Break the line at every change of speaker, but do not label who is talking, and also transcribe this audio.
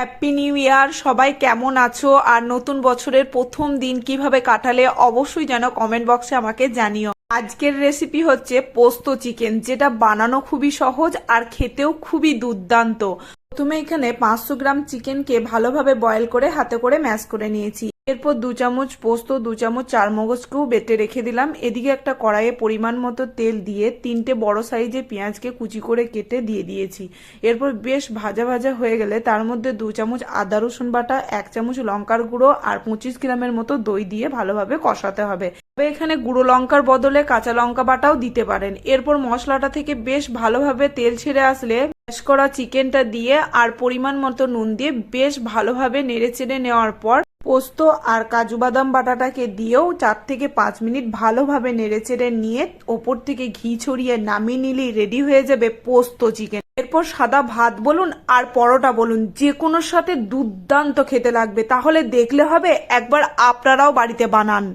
Happy new year. সবাই কেমন আছো আর নতুন বছরের প্রথম দিন কিভাবে কাটালে অবশ্যই যেন কমেন্ট বক্সে আমাকে জানিও। আজকের রেসিপি হচ্ছে পোস্ত চিকেন, যেটা বানানো খুবই সহজ আর খেতেও খুবই দুর্দান্ত। প্রথমে এখানে 500 গ্রাম চিকেনকে ভালোভাবে বয়েল করে হাতে করে ম্যাশ করে নিয়েছি। এরপর 2 চামচ পোস্ত, 2 চামচ চারমগজকেও বেটে রেখে দিলাম। এদিকে একটা কড়াইয়ে পরিমাণ মতো তেল দিয়ে 3টে বড় সাইজের পেঁয়াজকে কুচি করে কেটে দিয়ে দিয়েছি। এরপর বেশ ভাজা ভাজা হয়ে গেলে তার মধ্যে 2 চামচ আদা রসুন বাটা, 1 চামচ লঙ্কার গুঁড়ো আর 25 গ্রামের মতো দই দিয়ে ভালোভাবে কষাতে হবে। তবে এখানে গুঁড়ো লঙ্কার বদলে কাঁচা লঙ্কা বাটাও দিতে পারেন। এরপর মশলাটা থেকে বেশ ভালোভাবে তেল ছেড়ে আসলে ম্যাশ করা চিকেনটা দিয়ে আর পরিমাণ মতো নুন দিয়ে বেশ ভালোভাবে নেড়ে চেড়ে নেওয়ার পর পোস্ত আর কাজু বাদাম বাটাটাকে দিয়েও 4 থেকে 5 মিনিট ভালোভাবে নেড়েচেড়ে নিয়ে ওপর থেকে ঘি ছড়িয়ে নামিয়ে নিলেই রেডি হয়ে যাবে পোস্ত চিকেন। এরপর সাদা ভাত বলুন আর পরোটা বলুন, যে কোনোর সাথে দুর্দান্ত খেতে লাগবে। তাহলে দেখলে হবে, একবার আপনারাও বাড়িতে বানান।